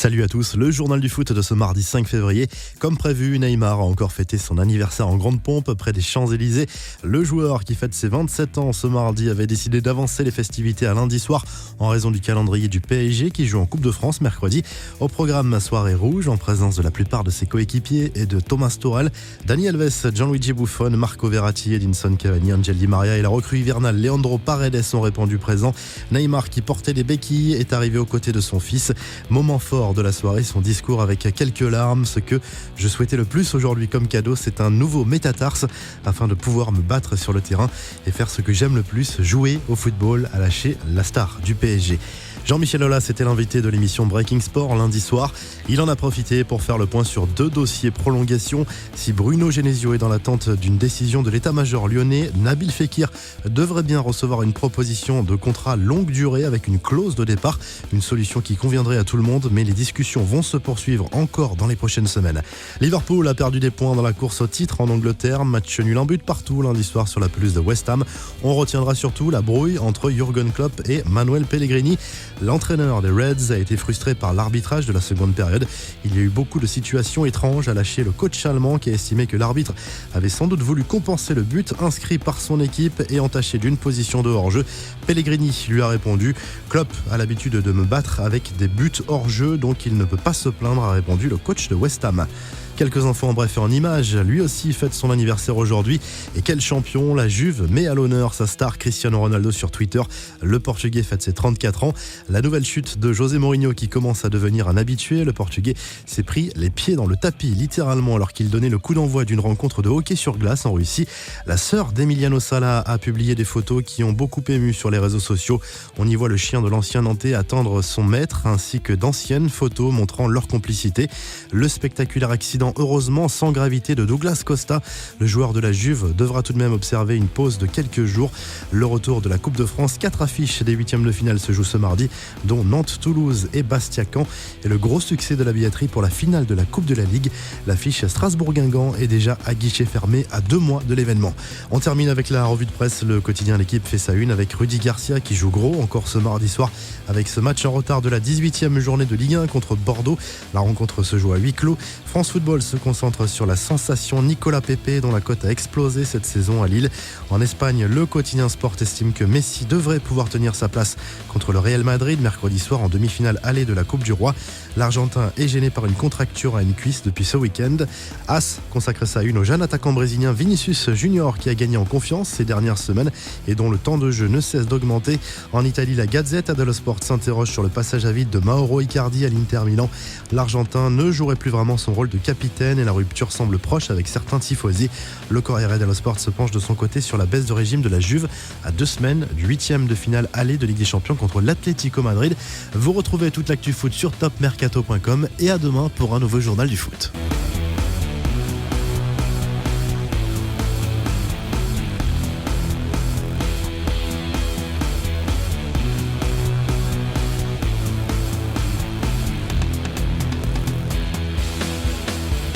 Salut à tous, le journal du foot de ce mardi 5 février. Comme prévu, Neymar a encore fêté son anniversaire en grande pompe près des Champs-Élysées. Le joueur qui fête ses 27 ans ce mardi avait décidé d'avancer les festivités à lundi soir en raison du calendrier du PSG qui joue en Coupe de France mercredi. Au programme, soirée rouge en présence de la plupart de ses coéquipiers et de Thomas Tuchel, Dani Alves, Gianluigi Buffon, Marco Verratti, Edinson Cavani, Angel Di Maria et la recrue hivernale Leandro Paredes ont répondu présents. Neymar, qui portait des béquilles, est arrivé aux côtés de son fils. Moment fort de la soirée, son discours avec quelques larmes. Ce que je souhaitais le plus aujourd'hui comme cadeau, c'est un nouveau métatarse afin de pouvoir me battre sur le terrain et faire ce que j'aime le plus, jouer au football, a lâché la star du PSG. Jean-Michel Aulas était l'invité de l'émission Breaking Sport lundi soir. Il en a profité pour faire le point sur 2 dossiers prolongation. Si Bruno Genesio est dans l'attente d'une décision de l'état-major lyonnais, Nabil Fekir devrait bien recevoir une proposition de contrat longue durée avec une clause de départ. Une solution qui conviendrait à tout le monde, mais les discussions vont se poursuivre encore dans les prochaines semaines. Liverpool a perdu des points dans la course au titre en Angleterre. Match nul, un but partout lundi soir sur la pelouse de West Ham. On retiendra surtout la brouille entre Jürgen Klopp et Manuel Pellegrini. L'entraîneur des Reds a été frustré par l'arbitrage de la seconde période. Il y a eu beaucoup de situations étranges, a lâché le coach allemand qui a estimé que l'arbitre avait sans doute voulu compenser le but inscrit par son équipe et entaché d'une position de hors-jeu. Pellegrini lui a répondu « Klopp a l'habitude de me battre avec des buts hors-jeu, donc il ne peut pas se plaindre », a répondu le coach de West Ham. Quelques infos en bref et en images. Lui aussi fête son anniversaire aujourd'hui. Et quel champion, la Juve met à l'honneur sa star Cristiano Ronaldo sur Twitter. Le Portugais fête ses 34 ans. La nouvelle chute de José Mourinho qui commence à devenir un habitué. Le Portugais s'est pris les pieds dans le tapis, littéralement, alors qu'il donnait le coup d'envoi d'une rencontre de hockey sur glace en Russie. La sœur d'Emiliano Sala a publié des photos qui ont beaucoup ému sur les réseaux sociaux. On y voit le chien de l'ancien Nantais attendre son maître, ainsi que d'anciennes photos montrant leur complicité. Le spectaculaire accident, heureusement sans gravité, de Douglas Costa. Le joueur de la Juve devra tout de même observer une pause de quelques jours. Le retour de la Coupe de France, 4 affiches des 8e de finale se jouent ce mardi, dont Nantes, Toulouse et Bastia-Caen. Et le gros succès de la billetterie pour la finale de la Coupe de la Ligue. L'affiche Strasbourg-Guingamp est déjà à guichet fermé à 2 mois de l'événement. On termine avec la revue de presse. Le quotidien L'Équipe fait sa une avec Rudy Garcia qui joue gros encore ce mardi soir avec ce match en retard de la 18e journée de Ligue 1 contre Bordeaux. La rencontre se joue à huis clos. France Football se concentre sur la sensation Nicolas Pepe dont la cote a explosé cette saison à Lille. En Espagne, le quotidien Sport estime que Messi devrait pouvoir tenir sa place contre le Real Madrid mercredi soir en demi-finale allée de la Coupe du Roi. L'Argentin est gêné par une contracture à une cuisse depuis ce week-end. As consacre sa une au jeune attaquant brésilien Vinicius Junior qui a gagné en confiance ces dernières semaines et dont le temps de jeu ne cesse d'augmenter. En Italie, la Gazzetta dello Sport s'interroge sur le passage à vide de Mauro Icardi à l'Inter Milan. L'Argentin ne jouerait plus vraiment son rôle de capitaine et la rupture semble proche avec certains tifosi. Le Corriere dello Sport se penche de son côté sur la baisse de régime de la Juve à 2 semaines du 8e de finale allée de Ligue des Champions contre l'Atlético Madrid. Vous retrouvez toute l'actu foot sur topmercato.com et à demain pour un nouveau journal du foot.